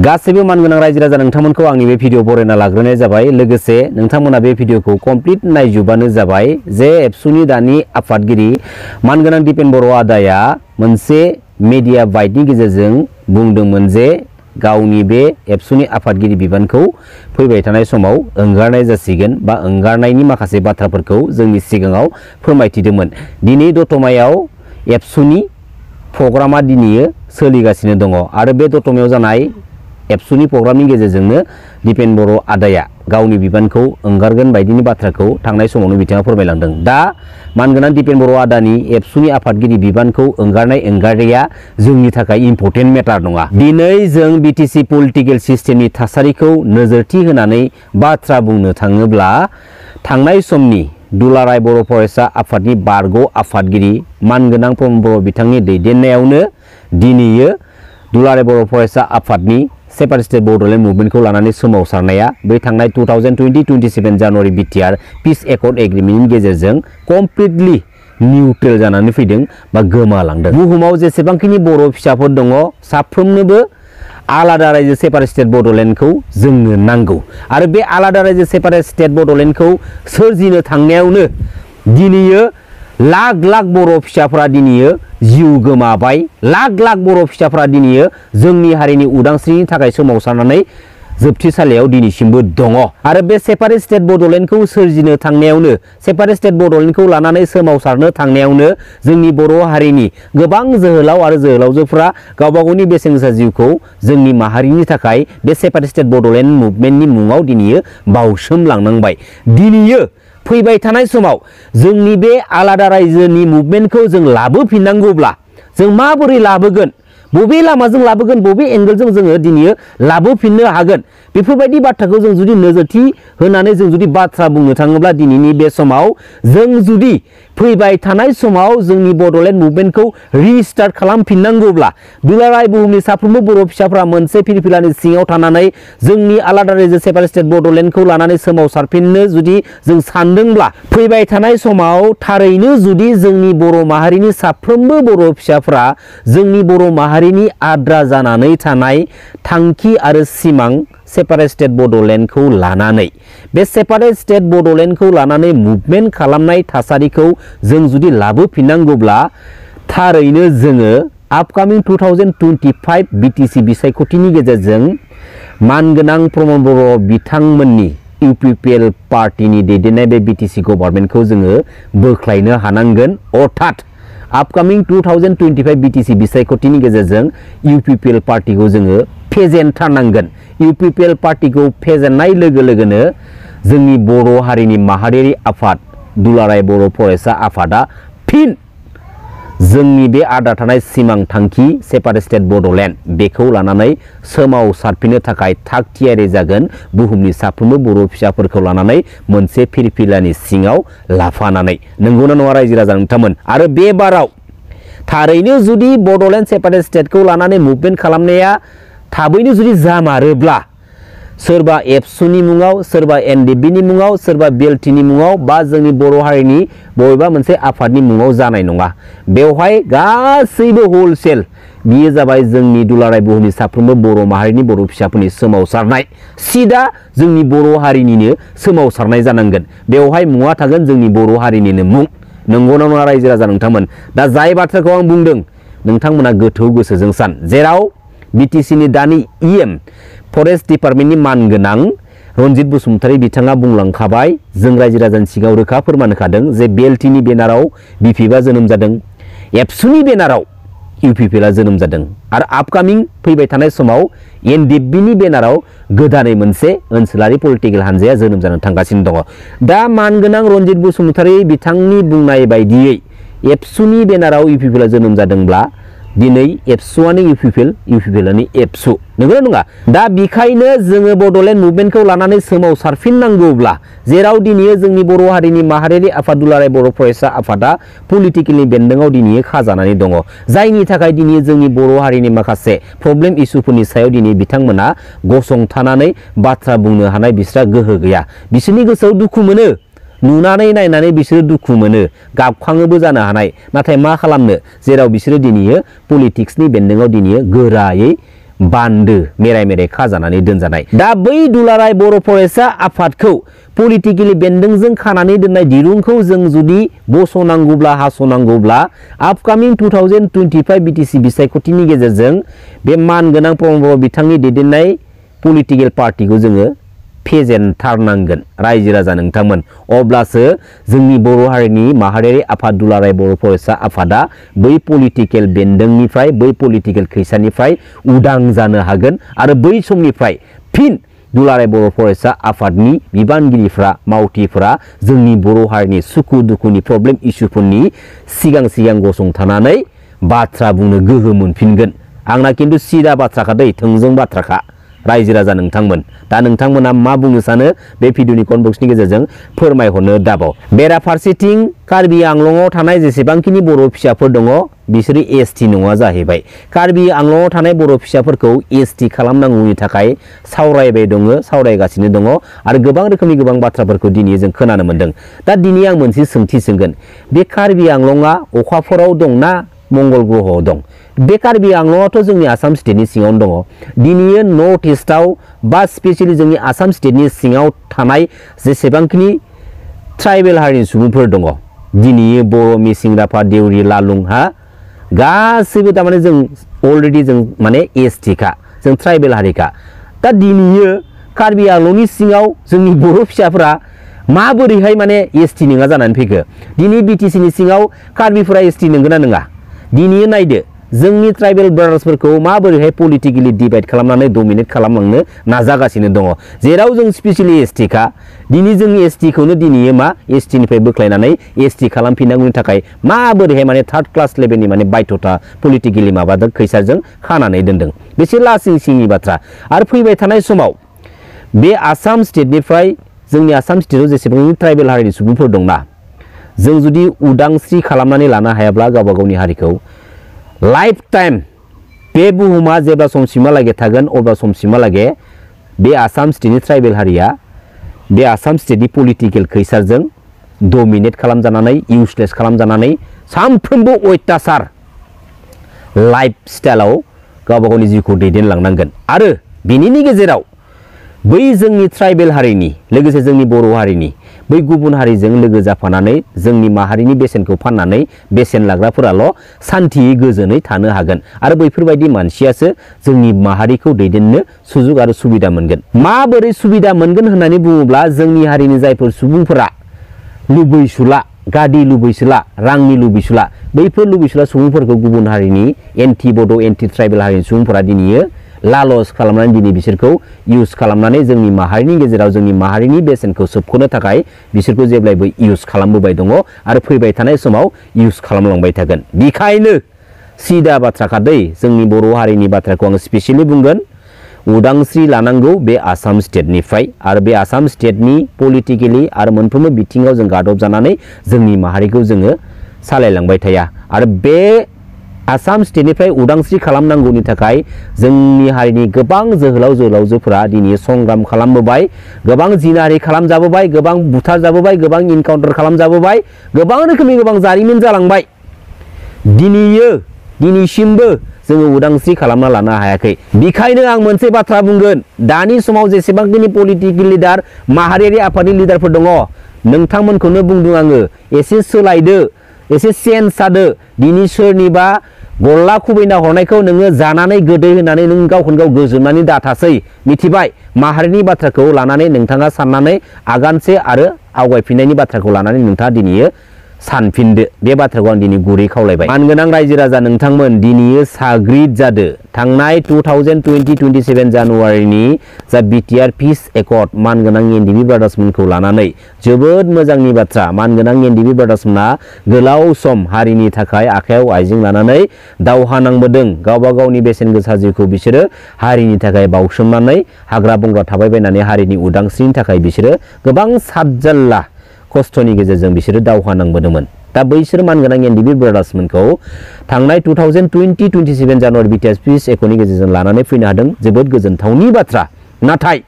गासैबो मानगोनां रायजो राजा नोंथांमोनखौ आंनि बे भिडिअ बरायना लाग्रोनाय जाबाय। लोगोसे नोंथांमोना बे भिडिअखौ कमप्लिट नायजुबानो जाबाय जे एबसुनि दानि आफादगिरि मानगोनां दिपेन बर' आदाया मोनसे मिडिया बाइटनि गेजेरजों बुंदोंमोन जे गावनि बे एबसुनि आफादगिरि बिबानखौ फैबाय थानाय समाव ओंगारनाय जासिगोन बा ओंगारनायनि माखासे बाथ्राफोरखौ जोंनि सिगाङाव फोरमायथिदोंमोन। दिनै दतमायाव एबसुनि प्रग्रामा दिनै सोलिगासिनो दङ आरो बे दतमायाव जानाय एबसुनि प्रग्रामनि गेजेरजोंनो दिपेन बर' आदाया गावनि बिबानखौ ओंगारगोन बायदिनि बाथ्राखौ थांनाय समावनो बिथाङा फोरमायलांदों। दा मानगोनां दिपेन बर' आदानि एबसुनि आफादगिरि बिबानखौ ओंगारनाया जोंनि थाखाय इम्पर्टेन्ट मेटार नङा। दिनै जों बिटिसि पलिटिकेल सिस्टेमनि थासारिखौ नोजोरथि होनानै बाथ्रा बुंनो थाङोब्ला थांनाय समनि दुलाराय बर' फरायसा आफादनि बारग' आफादगिरि मानगोनां प्रमद बर' बिथांनि दैदेननायावनो दिनैयो दुलाराय बर' फरायसा आफादनि सेपारेटिस्ट बड'लेण्ड मुभमेन्टखौ लानानै सोमावसारनाया बै थांनाय 2020-27 जानुवारि बिटिआर पिस एकर्ड एग्रिमेन्टनि गेजेरजों कमप्लिटलि निउट्रेल जानानै फैदों बा गोमालांदों। बुहुमाव जेसेबांखिनि बर' फिसाफोर दङ साफ्रोमनोबो आलादा रायजो सेपारेट स्टेट बड'लेण्डखौ जोंनो नांगौ आरो बे आलादा रायजो सेपारेट स्टेट बड'लेण्डखौ सोरजिनो थांनायावनो दिनैयो लाख लाख बर' फिसाफोरा दिनैयो जिउ गोमाबाय। लाख लाख बर' फिसाफोरा दिनैयो जोंनि हारिनि उदांस्रिनि थाखाय सोमावसारनानै जोबथेसालियाव दिनैसिमबो दङ आरो बे सेपारेट स्टेट बड'लेण्डखौ सोरजिनो थांनायावनो सेपारेट स्टेट बड'लेण्डखौ लानानै सोमावसारनो थांनायावनो जोंनि बर' हारिनि गोबां जोहोलाव आरो जोहोलावजोफ्रा गावबा गावनि बेसेन गोसा जिउखौ जोंनि माहारिनि थाखाय बे सेपारेट स्टेट बड'लेण्ड मुभमेन्टनि मुङाव दिनैयो बावसोमलांनांबाय। दिनैयो फैबाय थानाय समाव जोंनि बे आलादा रायजोनि मुभमेन्टखौ जों लाबोफिननांगौब्ला जों माबोरै लाबोगोन, बबे लामाजों लाबोगोन, बबे एंगलजों जोङो दिनै लाबोफिननो हागोन, बेफोरबायदि बाथ्राखौ जों जुदि नोजोरथि होनानै जों जुदि बाथ्रा बुंनो थाङोब्ला दिनैनि बे समाव जों जुदि फैबाय थानाय समाव जोंनि बड'लेण्ड मुभमेन्टखौ रिस्टार्ट खालामफिननांगौब्ला दुलाराय बुहुमनि साफ्रोमबो बर' फिसाफ्रा मोनसे फिरफिलानि सिङाव थानानै जोंनि आलादा रायजो सेपारेट स्टेट बड'लेण्डखौ लानानै सोमावसारफिननो जुदि जों सानदोंब्ला फैबाय थानाय समाव थारैनो जुदि जोंनि बर' माहारिनि साफ्रोमबो बर' फिसाफ्रा जोंनि बर' माहारिनि आद्रा जानानै थानाय थांखि आरो सिमां सेपारेट स्टेट बड'लेण्डखौ लानानै बे सेपारेट स्टेट बड'लेण्डखौ लानानै मुभमेन्ट खालामनाय थासारिखौ जों जुदि लाबोफिननांगौब्ला थारैनो जोङो आपकामिं 2025 बिटिसि बिसायख'थिनि गेजेरजों मानगोनां प्रमद बर' बिथांमोननि इउपिपिएल पार्टिनि दैदेननाय बे बिटिसि गभर्नमेन्टखौ जोङो बोख्लायनो हानांगोन। अर्थात आपकामिं 2025 बिटिसि बिसायख'थिनि गेजेरजों इउपिपिएल पार्टिखौ जोङो फेजेनथारनांगोन। इउपिपिएल पार्टिखौ फेजेननाय लोगो लोगोनो जोंनि बर' हारिनि माहारियारि आफाद दुलाराय बर' फरायसा आफादा फिन जोंनि बे आद्रा थानाय सिमां थांखि सेपारेट स्टेट बड'लेण्ड बेखौ लानानै सोमावसारफिननो थाखाय थाग थियारि जागोन। बुहुमनि साफ्रोमबो बर' फिसाफोरखौ लानानै मोनसे फिरफिलानि सिङाव लाफानानै। नंगौना नङा रायजो राजा नोंथांमोन? आरो बे बाराव थारैनो जुदि बड'लेण्ड सेपारेट स्टेटखौ लानानै मुभमेन्ट खालामनाया थाबैनो जुदि जामारोब्ला सोरबा एबसुनि मुङाव, सोरबा एनडिएफबिनि मुङाव, सोरबा बिएलटिनि मुङाव बा जोंनि बर' हारिनि बबेबा मोनसे आफादनि मुङाव जानाय नङा। बेवहाय गासैबो हलसेल बियो जाबाय जोंनि दुलाराय बुहुमनि साफ्रोमबो बर' माहारिनि बर' फिसाफोरनि सोमावसारनाय, सिदा जोंनि बर' हारिनिनो सोमावसारनाय जानांगोन। बेवहाय मुङा थागोन जोंनि बर' हारिनिनो मुं। नंगौना नङा रायजो राजा नोंथांमोन? दा जाय बाथ्राखौ आं बुंदों नोंथांमोना गोथौ गोसोजों सान। जेराव बिटिसिनि दानि इएम फरेस्ट डिपार्टमेन्टनि मानगोनां रनजित बसुमतारी बिथाङा बुंलांखाबाय, जों रायजो राजानि सिगाङाव रोखा फोरमान होखादों जे बिएलटिनि बेनाराव बिपिएफआ जोनोम जादों, एबसुनि बेनाराव इउपिपिएलआ जोनोम जादों आरो आपकामिं फैबाय थानाय समाव एनडिएफबिनि बेनाराव गोदानै मोनसे ओनसोलारि पलिटिकेल हान्जाया जोनोम जानो थांगासिनो दङ। दा मानगोनां रनजित बसुमतारी बिथांनि बुंनाय बायदियै एबसुनि बेनाराव इउपिपिएलआ जोनोम जादोंब्ला दिनै एबसुआनो इउपिपिएल, इउपिपिएलआनो एबसु। नंगौना नङा? दा बेखायनो जोङो बड'लेण्ड मुभमेन्टखौ लानानै सोमावसारफिननांगौब्ला जेराव दिनै जोंनि बर' हारिनि माहारियारि आफाद दुलाराय बर' फरायसा आफादा पलिटिकेलनि बेन्दोङाव दिनै खाजानानै दङ, जायनि थाखाय दिनै जोंनि बर' हारिनि माखासे प्रब्लेम इस्युफोरनि सायाव दिनै बिथांमोना गसंथानानै बाथ्रा बुंनो हानाय बिस्रा गोहो गैया। बिसोरनि गोसोआव दुखु मोनो, नुनानै नायनानै बिसोरो दुखु मोनो, गाबखाङोबो जानो हानाय। नाथाय मा खालामनो, जेराव बिसोरो दिनै पलिटिक्सनि बेन्दोङाव दिनै गोरायै बान्दो मेराय मेराय खाजानानै दोनजानाय। दा बै दुलाराय बर' फरायसा आफादखौ पलिटिकेलि बेन्दोंजों खानानै दोननाय दिरुंखौ जों जुदि बस'नांगौब्ला हास'नांगौब्ला आपकामिं 2025 बिटिसि बिसायख'थिनि गेजेरजों बे मानगोनां प्रमद बर' बिथांनि दैदेननाय पलिटिकेल पार्टिखौ जोङो फेजेनथारनांगोन रायजो राजा नोंथांमोन। अब्लासो जोंनि बर' हारिनि माहारियारि आफाद दुलाराय बर' फरायसा आफादा बै पलिटिकेल बेन्दोंनिफ्राय बै पलिटिकेल खैसानिफ्राय उदां जानो हागोन आरो बै समनिफ्राय फिन दुलाराय बर' फरायसा आफादनि बिबानगिरिफ्रा मावथिफ्रा जोंनि बर' हारिनि सुखु दुखुनि प्रब्लेम इसुफोरनि सिगां सिगां गसंथानानै बाथ्रा बुंनो गोहो मोनफिनगोन। आंना खिन्थु सिदा बाथ्राखा दै, थोंजों बाथ्राखा रायजो राजा नोंथांमोन। दा नोंथांमोना मा बुंनो सानो बे भिडिअनि कमेन्ट बक्सनि गेजेरजों फोरमायहरनो दाबाव। बेराफारसेथिं कार्बि आंलंआव थानाय जेसेबांखिनि बर' फिसाफोर दङ बिसोरो एसटि नङा जाहैबाय। कार्बि आंलंआव थानाय बर' फिसाफोरखौ एसटि खालामनांगौनि थाखाय सावरायबाय दङ, सावरायगासिनो दङ आरो गोबां रोखोमनि गोबां बाथ्राफोरखौ दिनै जों खोनानो मोन्दों। दा दिनै आं मोनसे सोंथि सोंगोन, बे कार्बि आंलंआ अखाफोराव दंना मंगल ग्रहआव दं? बे कार्बि आंलंआथ' जोंनि आसाम स्टेटनि सिङावनो दङ। दिनै नर्थ इस्टआव बा स्पेसियेलि जोंनि आसाम स्टेटनि सिङाव थानाय जेसेबांखिनि ट्राइबेल हारिनि सुबुंफोर दङ, दिनै बर', मिसिं, राभा, देउरि, लालुं गासैबो थारमाने जों अलरेडि जों माने एसटिखा, जों ट्राइबेल हारिखा। दा दिनै कार्बि आंलंनि सिङाव जोंनि बर' फिसाफोरा माबोरैहाय माने एसटि नङा जानानै फैखो? दिनै बिटिसिनि सिङाव कार्बिफोरा एसटि नंगौना नङा? दिनै नायदो जोंनि ट्राइबेल ब्रादार्सफोरखौ माबोरैहाय पलिटिकेलि डिभाइड खालामनानै डमिनेट खालामलांनो नाजागासिनो दङ। जेराव जों स्पेसियेलि एसटिखा, दिनै जों एसटिखौनो दिनै मा एसटिनिफ्राय बोख्लायनानै एसटि खालामफिननांगौनि थाखाय माबोरैहाय माने थार्ड क्लास लेभेलनि माने बाध्यता पलिटिकेलि माबादों खैसारजों खानानै दोनदों। बेसे लासिं सिंनि बाथ्रा। आरो फैबाय थानाय समाव बे आसाम स्टेटनिफ्राय जोंनि आसाम स्टेटआव जेसेबां ट्राइबेल हारिनि सुबुंफोर दंना, जों जुदि उदांस्रि खालामनानै लानो हायाब्ला गावबा गावनि हारिखौ लाइफ टाइम बे बुहुमा जेब्ला समसिमहालागै थागोन अब्ला समसिमहालागै बे आसाम स्टेटनि ट्राइबेल हारिया बे आसाम स्टेटनि पलिटिकेल खैसारजों डमिनेट खालामजानानै इउसलेस खालामजानानै सानफ्रोमबो अयथासार लाइफ स्टाइलाव गावबा गावनि जिउखौ दैदेनलांनांगोन। आरो बेनिनि गेजेराव बै जोंनि ट्राइबेल हारिनि लोगोसे जोंनि बर' हारिनि बै गुबुन हारिजों लोगो जाफानानै जोंनि माहारिनि बेसेनखौ फाननानै बेसेन लाग्राफोराल' सान्थियै गोजोनै थानो हागोन आरो बैफोरबायदि मानसियासो जोंनि माहारिखौ दैदेननो सुजुग आरो सुबिदा मोनगोन। माबोरै सुबिदा मोनगोन होननानै बुङोब्ला जोंनि हारिनि जायफोर सुबुंफोरा लुबैसुला, गादि लुबैसुला, रांनि लुबैसुला, बैफोर लुबैसुला सुबुंफोरखौ गुबुन हारिनि एन्टि बड' एन्टि ट्राइबेल हारिनि सुबुंफोरा दिनै लालस खालामनानै दिनै बिसोरखौ इउज खालामनानै जोंनि माहारिनि गेजेराव जोंनि माहारिनि बेसेनखौ सोबख'नो थाखाय बिसोरखौ जेब्लायबो इउज खालामबोबाय दङ आरो फैबाय थानाय समाव इउज खालामलांबाय थागोन। बेखायनो सिदा बाथ्राखा दै, जोंनि बर' हारिनि बाथ्राखौ आं स्पेसियेलि बुंगोन, उदांस्रि लानांगौ बे आसाम स्टेटनिफ्राय आरो बे आसाम स्टेटनि पलिटिकेलि आरो मोनफ्रोमबो बिथिङाव जों गादब जानानै जोंनि माहारिखौ जोङो सालायलांबाय थाया। आरो बे आसाम स्टेटनिफ्राय उदांस्रि खालामनांगौनि थाखाय जोंनि हारिनि गोबां जोहोलाव जोहोलावजोफोरा दिनै संग्राम खालामबोबाय, गोबां जिनाहारि खालामजाबोबाय, गोबां बुथारजाबोबाय, गोबां इनकाउन्टार खालामजाबोबाय, गोबां रोखोमनि गोबां जारिमिन जालांबाय। दिनैसिमबो जोङो उदांस्रि खालामना लानो हायाखै। बेखायनो आं मोनसे बाथ्रा बुंगोन, दानि समाव जेसेबांखिनि पलिटिकेल लिडार माहारियारि आफादनि लिडारफोर दङ नोंथांमोनखौनो बुंदों आङो, एसे सोलायदो, एसे चेन्ज जादो। दिनै सोरनिबा गल्ला खुबैना हरनायखौ नोङो जानानै गोदै होनानै नों गावखौनो गाव गोजोननानै दाथासै, मिथिबाय? माहारिनि बाथ्राखौ लानानै नोंथाङा साननानै आगानसे आरो आवगायफिननायनि बाथ्राखौ लानानै नोंथाङा दिनै सानफिनदो। बे बाथ्राखौ आं दिनै गुरै खावलायबाय। मानगोनां रायजो राजा नोंथांमोन, दिनै साग्रिद जादो। थांनाय 2027 जानुवारिनि जा बिटिआर पिस एकर्ड मानगोनां एनडिबि ब्रादार्समोनखौ लानानै जोबोद मोजांनि बाथ्रा। मानगोनां एनडिबि ब्रादार्समोना गोलाव सम हारिनि थाखाय आखायाव आइजें लानानै दावहा नांबोदों। गावबा गावनि बेसेन गोसा जिउखौ बिसोरो हारिनि थाखाय बावसोमनानै हाग्रा बंग्रा थाबायबायनानै हारिनि उदांस्रिनि थाखाय बिसोरो गोबां सातजाल्ला खस्थ'नि गेजेरजों बिसोरो दावहा नांबोदोंमोन। दा बैसोर मानगोनां एनडिबि ब्रादार्समोनखौ थांनाय 2027 जानुवारि बिटिआर पिस एकर्डनि गेजेरजों लानानै फैनो हादों, जोबोद गोजोनथावनि बाथ्रा। नाथाय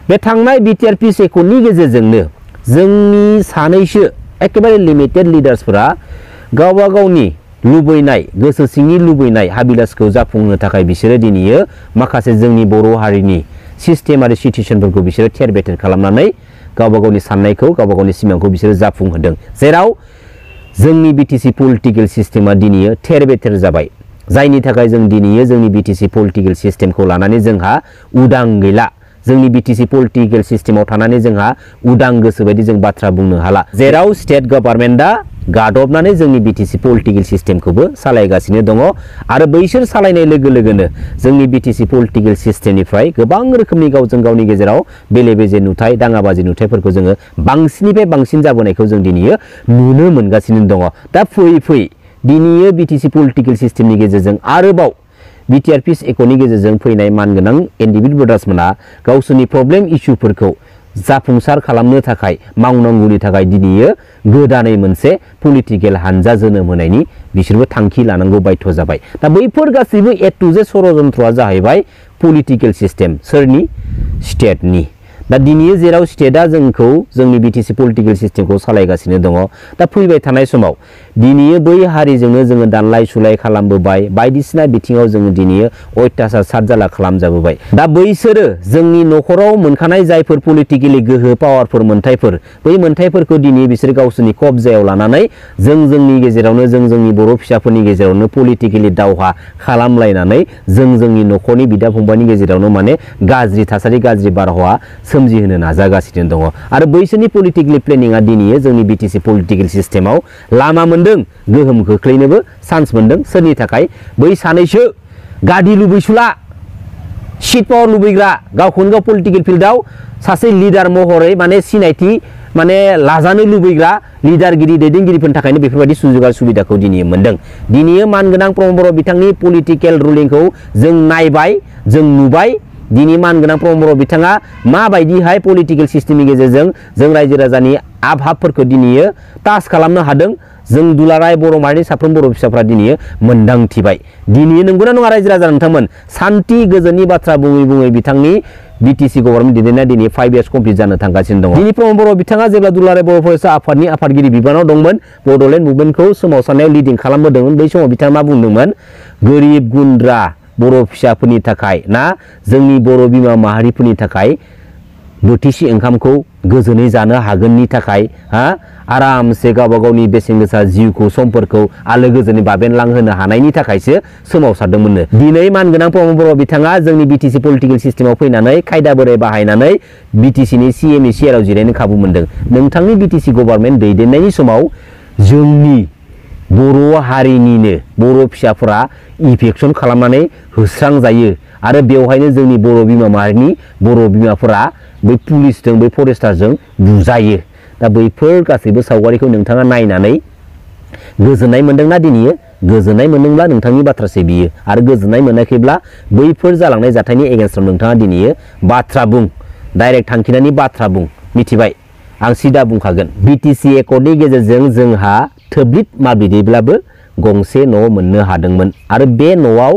बे थांनाय बिटिआर पिस एकर्डनि गेजेरजोंनो जोंनि सानैसो एकेबारे लिमिटेड लिडार्सफोरा गावबा गावनि लुबैनाय गोसो सिंनि लुबैनाय हाबिलासखौ जाफुंहोनो थाखाय बिसोरो दिनैयो माखासे जोंनि बर' हारिनि सिस्टेम आरो सिटुएसनफोरखौ बिसोरो थेर बेथेर खालामनानै गावबा गावनि साननायखौ गावबा गावनि सिमांखौ बिसोरो जाफुंहोदों जेराव जोंनि बिटिसि पलिटिकेल सिस्टेमा दिनैयो थेर बेथेर जाबाय जायनि थाखाय जों दिनैयो जोंनि बिटिसि पलिटिकेल सिस्टेमखौ लानानै जोंहा उदां गैला जोंनि बिटिसि पलिटिकेल सिस्टेमाव थानानै जोंहा उदां गोसो बायदि जों बाथ्रा बुंनो हाला जेराव स्टेट गभर्नमेन्टआ गादबनानै जोंनि बिटिसि पलिटिकेल सिस्टेमखौबो सालायगासिनो दङ आरो बैसोर सालायनाय लोगो लोगोनो जोंनि बिटिसि पलिटिकेल सिस्टेमनिफ्राय गोबां रोखोमनि गावजों गावनि गेजेराव बेले बेजे नुथाय दाङाबाजि नुथायफोरखौ जोङो बांसिननिफ्राय बांसिन जाबोनायखौ जों दिनैयो नुनो मोनगासिनो दङ दा फैयै फैयै दिनैयो बिटिसि पलिटिकेल सिस्टेमनि गेजेरजों आरोबाव बिटिआरपिस एकटनि गेजेरजों फैनाय मानगोनां एनडिबिड ब्रादार्समोना गावसोरनि प्रब्लेम इस्युफोरखौ जाफुंसार खालामनो थाखाय मावनांगौनि थाखाय दिनैयो गोदानै मोनसे पलिटिकेल हानजा जोनोम होनायनि बिसोरबो थांखि लानांगौ बाध्य जाबाय दा बैफोर गासैबो ए टु जेड षड़यन्त्रआ जाहैबाय पलिटिकेल सिस्टेम सोरनि स्टेटनि दा दिनैयो जेराव स्टेटआ जोंखौ जोंनि बिटिसि पलिटिकेल सिस्टेमखौ सालायगासिनो दङ दा फैबाय थानाय समाव दिनैयो बै हारिजोंनो जोङो दानलाय सुलाय खालामबोबाय बायदिसिना बिथिङाव जोङो दिनैयो अयथासार सातजाला खालामजाबोबाय दा बैसोरो जोंनि न'खराव मोनखानाय जायफोर पलिटिकेलि गोहो पावारफोर मोनथायफोर बै मोनथायफोरखौ दिनै बिसोर गावसोरनि कब्जायाव लानानै जोंनि गेजेरावनो जोंनि बर' फिसाफोरनि गेजेरावनो पलिटिकेलि दावहा खालामलायनानै जोंनि न'खरनि बिदा फंबायनि गेजेरावनो माने गाज्रि थासारि गाज्रि बारहावा सोमजिहोनो नाजागासिनो दङ आरो बैसोरनि पलिटिकेल प्लेनिंआ दिनैयो जोंनि बिटिसि पलिटिकेल सिस्टेमाव लामा मोनदों गोहोम खोख्लैनोबो चान्स मोनदों सोरनि थाखाय बै सानैसो गादि लुबैसुला सिट पावार लुबैग्रा गावखौनो गाव पलिटिकेल फिल्डआव सासे लिडार महरै माने सिनायथि माने लाजानो लुबैग्रा लिडारगिरि दैदेनगिरिफोरनि थाखायनो बेफोरबायदि सुजुग आरो सुबिदाखौ दिनै मोनदों दिनैयो मानगोनां प्रमद बर' बिथांनि पलिटिकेल रुलिंखौ जों नायबाय जों नुबाय दिनै मानगोनां प्रमद बर' बिथाङा माबायदिहाय पलिटिकेल सिस्टेमनि गेजेरजों जों रायजो राजानि आबहाबफोरखौ दिनैयो टाच खालामनो हादों जों दुलाराय बर' माहारिनि साफ्रोम बर' फिसाफ्रा दिनैयो मोनदांथिबाय दिनैयो नंगौना नङा रायजो राजा नोंथांमोन सान्थि गोजोननि बाथ्रा बुङै बुङै बिथांनि बिटिसि गभर्नमेन्ट दैदेननाया दिनै 5 इयार्स कमप्लिट जानो थांगासिनो दङ दिनै प्रमद बर' बिथाङा जेब्ला दुलाराय बर' फरायसा आफादनि आफादगिरि बिबानाव दंमोन बड'लेण्ड मुभमेन्टखौ सोमावसारनायाव लिडिं खालामबोदोंमोन बै समाव बिथाङा मा बुंदोंमोन गोरिब गुन्द्रा बर' फिसाफोरनि थाखाय ना जोंनि बर' बिमा माहारिफोरनि थाखाय बोथिसे ओंखामखौ गोजोनै जानो हागोननि थाखाय आरामसे गावबा गावनि बेसेन गोसा जिउखौ समफोरखौ आलो गोजोनै बाबेनलांहोनो हानायनि थाखायसो सोमावसारदोंमोननो दिनै मानगोनां प्रमद बर' बिथाङा जोंनि बिटिसि पलिटिकेल सिस्टेमाव फैनानै खायदा बोराय बाहायनानै बिटिसिनि सिएमनि सिआरआव जिरायनो खाबु मोनदों नोंथांनि बिटिसि गभर्नमेन्ट दैदेननायनि समाव जोंनि बर' हारिनिनो बर' फिसाफोरा इफेक्सन खालामनानै होस्रांजायो आरो बेवहायनो जोंनि बर' बिमा माहारिनि बर' बिमाफोरा बै पुलिसजों बै फरेस्टारजों बुजायो दा बैफोर गासैबो सावगारिखौ नोंथाङा नायनानै गोजोननाय मोनदोंना दिनैयो गोजोननाय मोनदोंब्ला नोंथांनि बाथ्रासो बियो आरो गोजोननाय मोनाखैब्ला बैफोर जालांनाय जाथायनि एगेन्स्टआव नोंथाङा दिनैयो बाथ्रा बुं डाइरेक्ट थांखिनानै बाथ्रा बुं मिथिबाय आं सिदा बुंखागोन बिटिसि एकर्डनि गेजेरजों जोंहा थोब्लिद माब्लिदैब्लाबो गंसे न' मोननो हादोंमोन आरो बे न'आव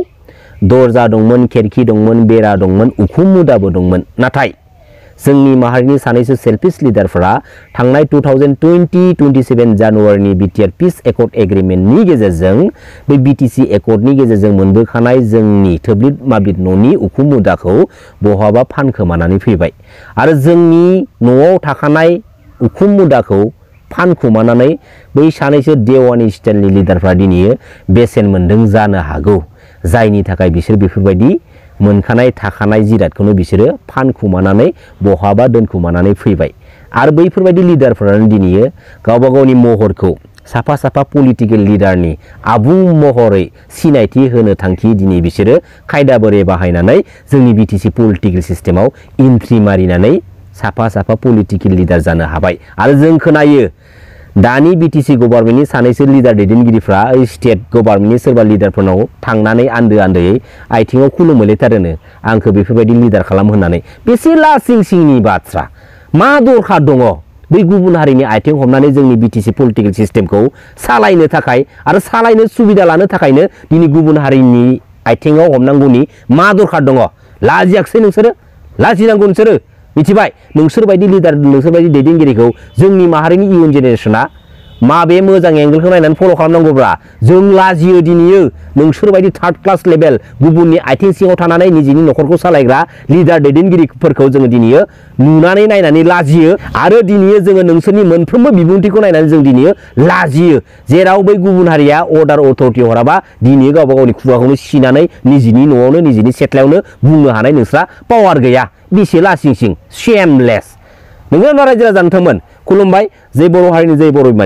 दरजा दंमोन खिरखि दंमोन बेरा दंमोन उखुम मुदाबो दंमोन नाथाय जोंनि माहारिनि सानैसो सेल्फिश लिडारफोरा थांनाय 2027 जानुवारिनि बिटिआर पिस एकर्ड एग्रिमेन्टनि गेजेरजों बे बिटिसि एकर्डनि गेजेरजों मोनबोखानाय जोंनि थोब्लिद माब्लिद न'नि उखुम मुदाखौ बहाबा फानखोमानानै फैबाय आरो जोंनि न'आव थाखानाय उखुम मुदाखौ फानखुमानानै बै सानैसो देवानि स्टाइलनि लिडारफ्रा दिनैयो बेसेन मोनदों जानो हागौ जायनि थाखाय बिसोर बेफोरबायदि मोनखानाय थाखानाय जिरादखौनो बिसोरो फानखुमानानै बहाबा दोनखुमानानै फैबाय आरो बैफोरबायदि लिडारफोरानो दिनैयो गावबा गावनि महरखौ साफा साफा पलिटिकेल लिडारनि आबुं महरै सिनायथि होनो थांखि दिनै बिसोरो खायदा बोरे बाहायनानै जोंनि बिटिसि पलिटिकेल सिस्टेमाव एन्ट्रि मारिनानै साफा साफा पलिटिकेल लिडार जानो हाबाय आरो जों खोनायो दानि बिटिसि गभर्नमेन्टनि सानैसो लिडार दैदेनगिरिफ्रा स्टेट गभर्नमेन्टनि सोरबा लिडारफोरनाव थांनानै आन्दो आन्दोयै आथिङाव खुलुमोलायथारोनो आंखौ बेफोरबायदि लिडार खालाम होननानै बेसे लासिं सिंनि बाथ्रा मा दरखार दङ बै गुबुन हारिनि आथिं हमनानै जोंनि बिटिसि पलिटिकेल सिस्टेमखौ सालायनो थाखाय आरो सालायनो सुबिदा लानो थाखायनो दिनै गुबुन हारिनि आथिङाव हमनांगौनि मा दरखार दङ लाजियाखसै नोंसोरो लाजिनांगौ नोंसोरो मिथिबाय नोंसोरबायदि लिडार नोंसोरबायदि दैदेनगिरिखौ जोंनि माहारिनि इयुन जेनेरेशना माबे मोजां एंगेलखौ नायनानै फल' खालामनांगौब्ला जों लाजियो दिनैयो नोंसोर बायदि थार्ड क्लास लेभेल गुबुननि आथिं सिङाव थानानै निजिनि न'खरखौ सालायग्रा लिडार दैदेनगिरिफोरखौ जोङो दिनैयो नुनानै नायनानै लाजियो आरो दिनैयो जोङो नोंसोरनि मोनफ्रोमबो बिबुंथिखौ नायनानै जों दिनैयो लाजियो जेराव बै गुबुन हारिया अर्डार अथ'रिटि हराबा दिनै गावबा गावनि खुगाखौनो सिनानै निजिनि न'आवनो निजिनि सेथ्लायावनो बुंनो हानाय नोंस्रा पावार गैया बेसे लासिंसिं शेमलेस नोंगौ रायजो राजा नोंथांमोन खुलुमबाय जै बर' हारिनि जै बर' बिमानि